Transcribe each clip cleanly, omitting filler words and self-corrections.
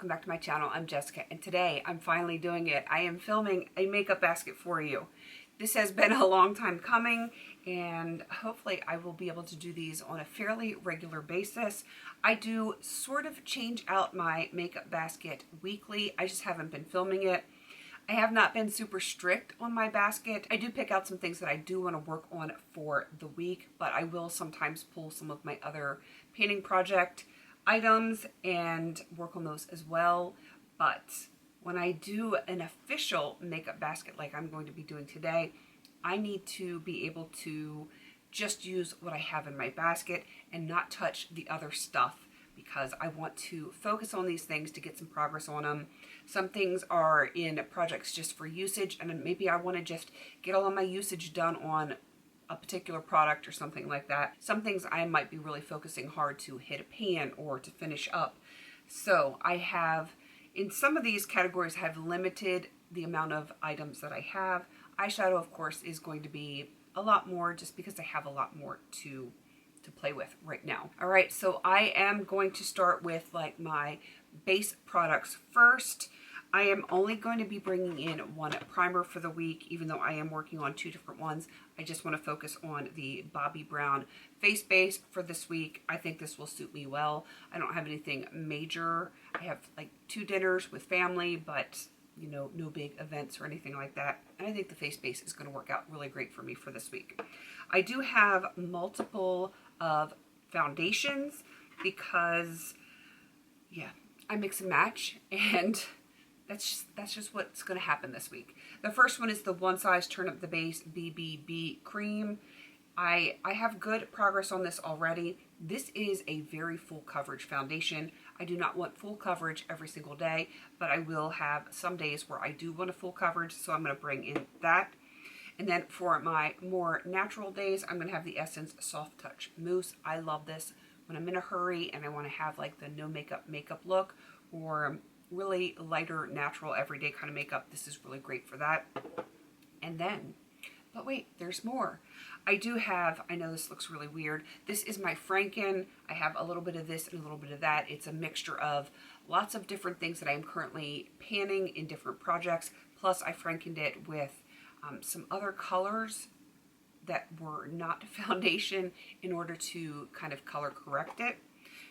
welcome back to my channel. I'm Jessica, and today I'm finally doing it. I am filming a makeup basket for you. This has been a long time coming, and hopefully I will be able to do these on a fairly regular basis. I do sort of change out my makeup basket weekly. I just haven't been filming it. I have not been super strict on my basket. I do pick out some things that I do want to work on for the week, but I will sometimes pull some of my other painting project items and work on those as well. But when I do an official makeup basket like I'm going to be doing today, I need to be able to just use what I have in my basket and not touch the other stuff, because I want to focus on these things to get some progress on them. Some things are in projects just for usage, and maybe I want to just get all of my usage done on a particular product or something like that. Some things I might be really focusing hard to hit a pan or to finish up. So I have, in some of these categories, I have limited the amount of items that I have. Eyeshadow, of course, is going to be a lot more just because I have a lot more to play with right now. All right, so I am going to start with like my base products first. I am only going to be bringing in one primer for the week, even though I am working on two different ones. I just want to focus on the Bobbi Brown face base for this week. I think this will suit me well. I don't have anything major. I have like 2 dinners with family, but you know, no big events or anything like that. And I think the face base is going to work out really great for me for this week. I do have multiple of foundations because, yeah, I mix and match, and that's just what's going to happen this week. The first one is the One Size Turn Up the Base BBB Cream. I have good progress on this already. This is a very full coverage foundation. I do not want full coverage every single day, but I will have some days where I do want a full coverage, so I'm going to bring in that. And then for my more natural days, I'm going to have the Essence Soft Touch Mousse. I love this when I'm in a hurry and I want to have like the no makeup look, or really lighter, natural, everyday kind of makeup. This is really great for that. And then, but wait, there's more. I do have, I know this looks really weird, this is my Franken. I have a little bit of this and a little bit of that. It's a mixture of lots of different things that I'm currently panning in different projects. Plus I Frankened it with some other colors that were not foundation in order to kind of color correct it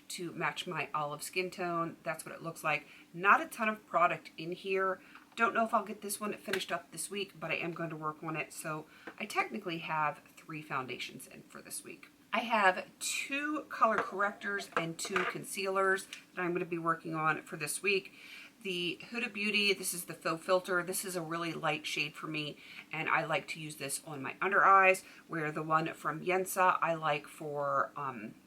to match my olive skin tone. That's what it looks like. Not a ton of product in here. Don't know if I'll get this one finished up this week, but I am going to work on it. So I technically have 3 foundations in for this week. I have 2 color correctors and 2 concealers that I'm going to be working on for this week. The Huda Beauty, this is the Faux Filter. This is a really light shade for me, and I like to use this on my under eyes, where the one from Yensa I like for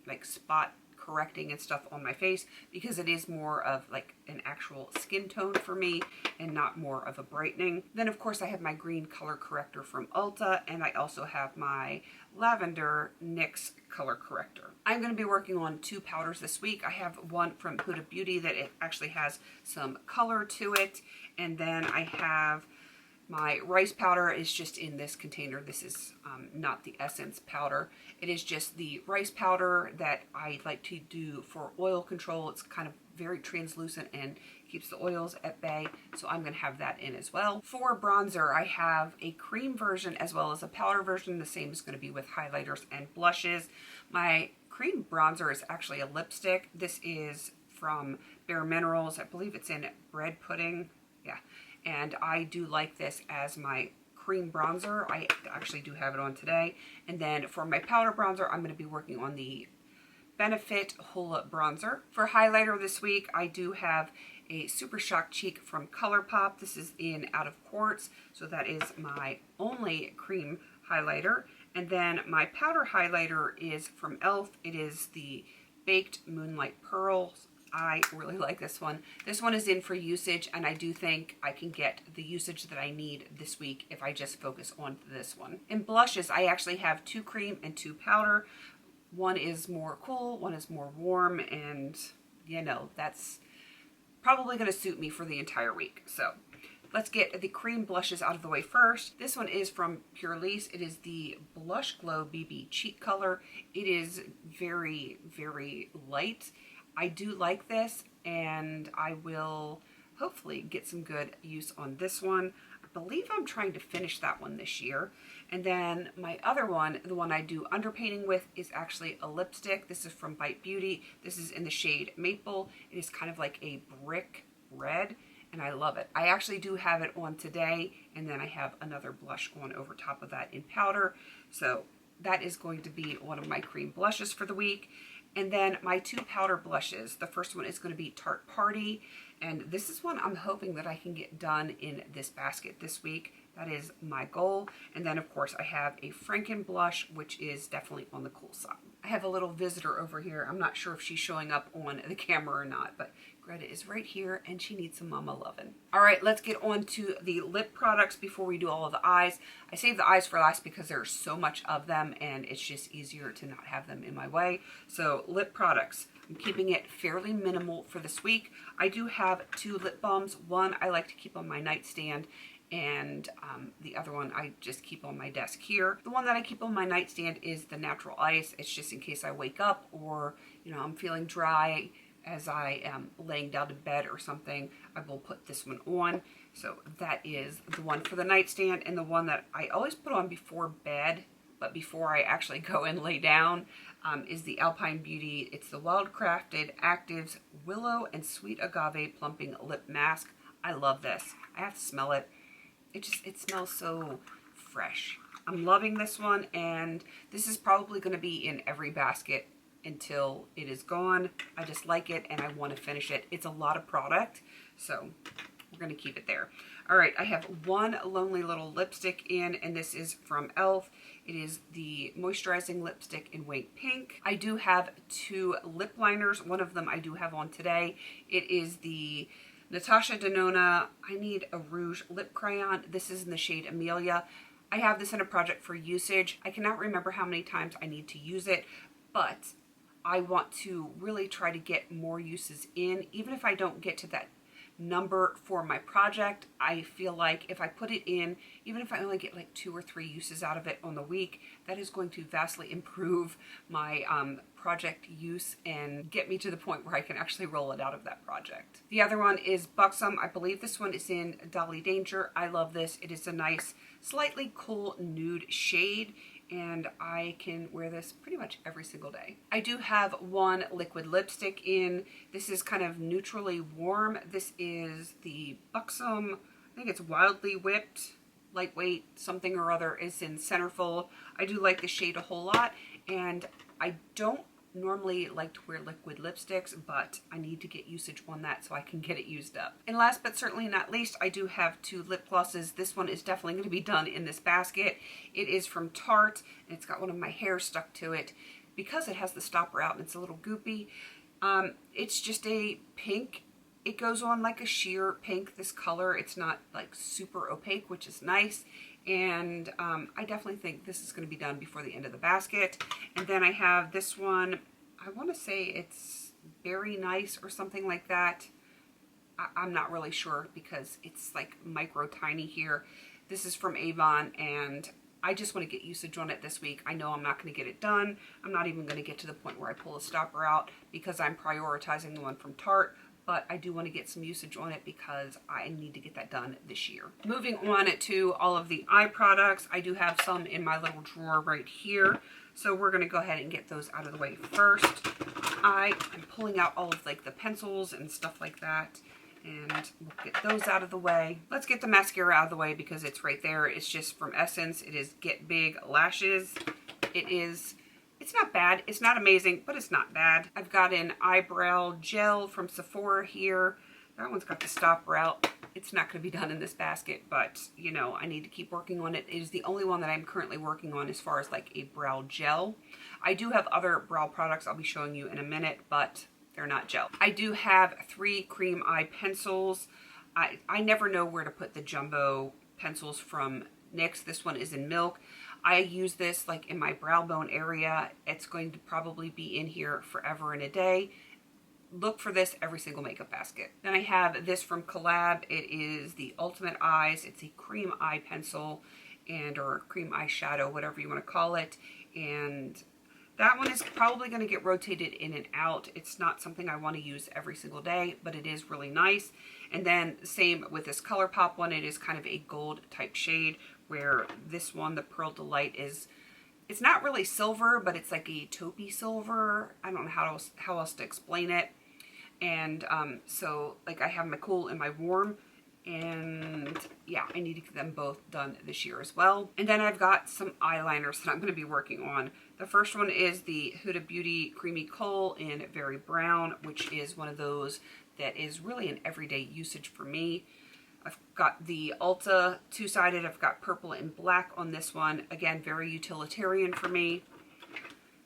like spot correcting and stuff on my face, because it is more of like an actual skin tone for me and not more of a brightening. Then of course I have my green color corrector from Ulta, and I also have my lavender NYX color corrector. I'm going to be working on 2 powders this week. I have one from Huda Beauty that it actually has some color to it, and then I have my rice powder is just in this container. This is not the Essence powder. It is just the rice powder that I like to do for oil control. It's kind of very translucent and keeps the oils at bay, so I'm going to have that in as well. For bronzer, I have a cream version as well as a powder version. The same is going to be with highlighters and blushes. My cream bronzer is actually a lipstick. This is from Bare Minerals. I believe it's in Bread Pudding. Yeah. And I do like this as my cream bronzer. I actually do have it on today. And then for my powder bronzer, I'm going to be working on the Benefit Hoola Bronzer. For highlighter this week, I do have a Super Shock Cheek from ColourPop. This is in Out of Quartz, so that is my only cream highlighter. And then my powder highlighter is from e.l.f. It is the Baked Moonlight Pearls. I really like this one. This one is in for usage, and I do think I can get the usage that I need this week if I just focus on this one. In blushes, I actually have 2 cream and 2 powder. One is more cool, one is more warm, and you know, that's probably going to suit me for the entire week. So let's get the cream blushes out of the way first. This one is from Purlisse. It is the Blush Glow BB Cheek Color. It is very, very light. I do like this. and I will hopefully get some good use on this one. I believe I'm trying to finish that one this year. And then my other one, the one I do underpainting with, is actually a lipstick. This is from Bite Beauty. This is in the shade Maple. It is kind of like a brick red, and I love it. I actually do have it on today, and then I have another blush on over top of that in powder. So that is going to be one of my cream blushes for the week. And then my two powder blushes. The first one is going to be Tarte Party, and this is one I'm hoping that I can get done in this basket this week. That is my goal. And then of course I have a Franken blush, which is definitely on the cool side. I have a little visitor over here. I'm not sure if she's showing up on the camera or not, but Greta is right here and she needs some mama lovin'. All right, let's get on to the lip products before we do all of the eyes. I saved the eyes for last because there's so much of them and it's just easier to not have them in my way. So lip products, I'm keeping it fairly minimal for this week. I do have two lip balms. One I like to keep on my nightstand, and the other one I just keep on my desk here. The one that I keep on my nightstand is the Natural Ice. It's just in case I wake up or, you know, I'm feeling dry as I am laying down in bed or something, I will put this one on. So that is the one for the nightstand, and the one that I always put on before bed, but before I actually go and lay down, is the Alpine Beauty. It's the Wildcrafted Actives Willow and Sweet Agave Plumping Lip Mask. I love this. I have to smell it. It smells so fresh. I'm loving this one, and this is probably going to be in every basket until it is gone. I just like it and I want to finish it. It's a lot of product, so we're going to keep it there. All right, I have one Lonely Little lipstick in, and this is from e.l.f. It is the Moisturizing Lipstick in Wake Pink. I do have two lip liners. One of them I do have on today. It is the Natasha Denona I Need a Rouge Lip Crayon. This is in the shade Amelia. I have this in a project for usage. I cannot remember how many times I need to use it, but I want to really try to get more uses in. Even if I don't get to that number for my project, I feel like if I put it in, even if I only get like 2 or 3 uses out of it on the week, that is going to vastly improve my project use and get me to the point where I can actually roll it out of that project. The other one is Buxom. I believe this one is in Dolly Danger. I love this. It is a nice, slightly cool nude shade, and I can wear this pretty much every single day. I do have one liquid lipstick in. This is kind of neutrally warm. This is the Buxom, I think it's Wildly Whipped, lightweight something or other. Is in Centerfold. I do like the shade a whole lot, and I don't normally like to wear liquid lipsticks, but I need to get usage on that so I can get it used up. And last but certainly not least, I do have two lip glosses. This one is definitely going to be done in this basket. It is from Tarte, and it's got one of my hairs stuck to it. Because it has the stopper out and it's a little goopy, it's just a pink. It goes on like a sheer pink, this color. It's not like super opaque, which is nice. And I definitely think this is going to be done before the end of the basket. And then I have this one, I want to say it's Berry Nice or something like that. I'm not really sure because it's like micro tiny here. This is from Avon, and I just want to get usage on it this week. I know I'm not going to get it done. I'm not even going to get to the point where I pull a stopper out because I'm prioritizing the one from Tarte. But I do want to get some usage on it because I need to get that done this year. Moving on to all of the eye products, I do have some in my little drawer right here. So we're going to go ahead and get those out of the way first. I am pulling out all of like the pencils and stuff like that, and we'll get those out of the way. Let's get the mascara out of the way because it's right there. It's just from Essence. It is Get Big Lashes. It's not bad. It's not amazing, but it's not bad. I've got an eyebrow gel from Sephora here. That one's got the stopper out. It's not going to be done in this basket, but, you know, I need to keep working on it. It is the only one that I'm currently working on as far as like a brow gel. I do have other brow products I'll be showing you in a minute, but they're not gel. I do have 3 cream eye pencils. I never know where to put the jumbo pencils from NYX. This one is in Milk. I use this like in my brow bone area. It's going to probably be in here forever and a day. Look for this every single makeup basket. Then I have this from Collab. It is the Ultimate Eyes. It's a cream eye pencil or cream eyeshadow, whatever you want to call it. And That one is probably going to get rotated in and out. It's not something I want to use every single day, but it is really nice. And then same with this ColourPop one. It is kind of a gold type shade, where this one, the Pearl Delight, is, it's not really silver, but it's like a taupey silver. I don't know how else to explain it. And so like I have my cool and my warm, and yeah, I need to get them both done this year as well. And then I've got some eyeliners that I'm going to be working on. The first one is the Huda Beauty Creamy Coal in Very Brown, which is one of those that is really an everyday usage for me. I've got the Ulta two-sided. I've got purple and black on this one. Again, very utilitarian for me.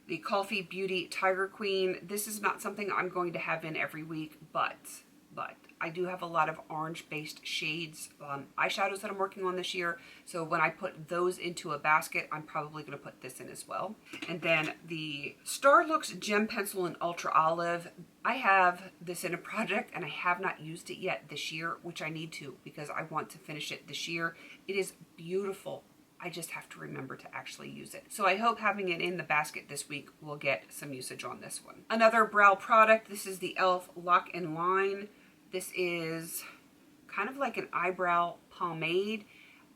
The Coffee Beauty Tiger Queen. This is not something I'm going to have in every week, but I do have a lot of orange-based shades, eyeshadows that I'm working on this year. So when I put those into a basket, I'm probably going to put this in as well. And then the Starlooks Gem Pencil in Ultra Olive. I have this in a project and I have not used it yet this year, which I need to because I want to finish it this year. It is beautiful. I just have to remember to actually use it. So I hope having it in the basket this week will get some usage on this one. Another brow product. This is the e.l.f. Lock and Line. This is kind of like an eyebrow pomade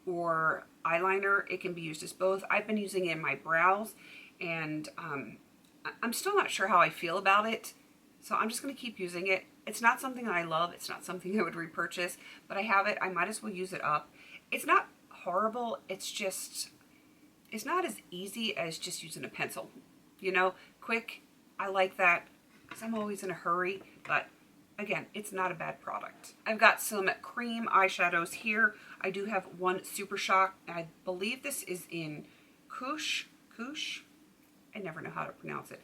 or eyeliner. It can be used as both. I've been using it in my brows, and I'm still not sure how I feel about it. So I'm just going to keep using it. It's not something that I love. It's not something I would repurchase, but I have it. I might as well use it up. It's not horrible. It's just, it's not as easy as just using a pencil. You know, quick. I like that because I'm always in a hurry, but again, it's not a bad product. I've got some cream eyeshadows here. I do have one Super Shock. I believe this is in Koosh. I never know how to pronounce it.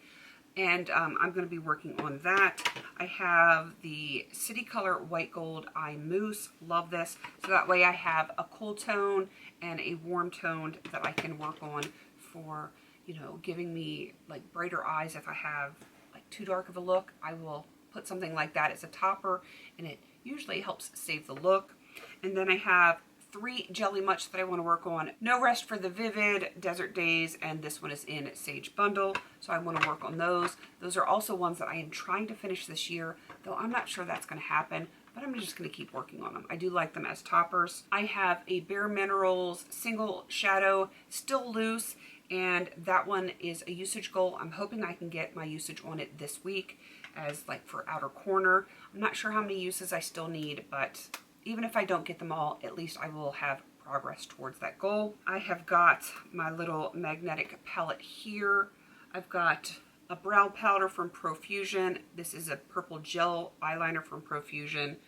And I'm going to be working on that. I have the City Color White Gold Eye Mousse. Love this. So that way I have a cool tone and a warm toned that I can work on for, you know, giving me like brighter eyes. If I have like too dark of a look, I will put something like that as a topper, and it usually helps save the look. And then I have 3 Jelly Much that I want to work on. No Rest for the Vivid, Desert Days, and this one is in Sage Bundle, so I want to work on those. Those are also ones that I am trying to finish this year, though I'm not sure that's going to happen, but I'm just going to keep working on them. I do like them as toppers. I have a Bare Minerals Single Shadow, still loose, and that one is a usage goal. I'm hoping I can get my usage on it this week as like for outer corner. I'm not sure how many uses I still need, but even if I don't get them all, at least I will have progress towards that goal. I have got my little magnetic palette here. I've got a brow powder from Profusion. This is a purple gel eyeliner from Profusion.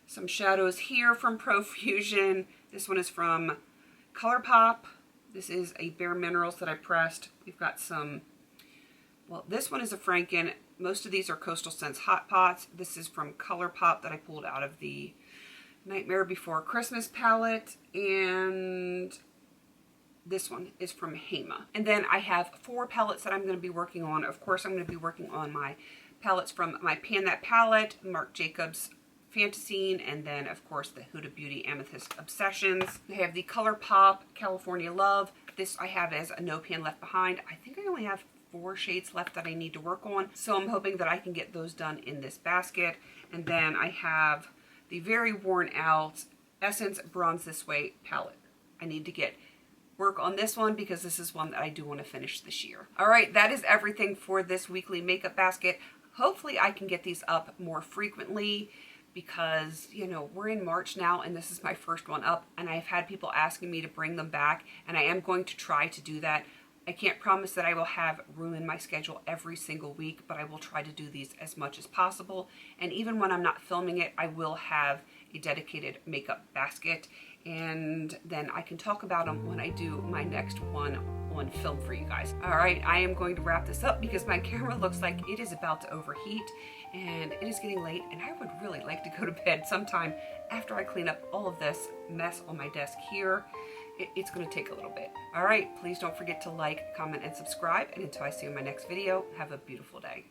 Some shadows here from Profusion. This one is from ColourPop. This is a Bare Minerals that I pressed. We've got some, well, this one is a Franken. Most of these are Coastal Scents Hot Pots. This is from ColourPop that I pulled out of the Nightmare Before Christmas palette. And this one is from Hema. And then I have 4 palettes that I'm going to be working on. Of course, I'm going to be working on my palettes from my Pan That palette, Marc Jacobs Fantasine, and then of course the Huda Beauty Amethyst Obsessions. I have the ColourPop California Love. This I have as a No Pan Left Behind. I think I only have 4 shades left that I need to work on, so I'm hoping that I can get those done in this basket. And then I have the very worn out Essence Bronze This Way palette. I need to get work on this one because this is one that I do want to finish this year. All right, that is everything for this weekly makeup basket. Hopefully I can get these up more frequently, because, you know, we're in March now and this is my first one up, and I've had people asking me to bring them back, and I am going to try to do that. I can't promise that I will have room in my schedule every single week, but I will try to do these as much as possible. And even when I'm not filming it, I will have a dedicated makeup basket, and then I can talk about them when I do my next one on film for you guys. All right, I am going to wrap this up because my camera looks like it is about to overheat, and it is getting late, and I would really like to go to bed sometime after I clean up all of this mess on my desk here. It's going to take a little bit. All right, please don't forget to like, comment, and subscribe, and until I see you in my next video, have a beautiful day.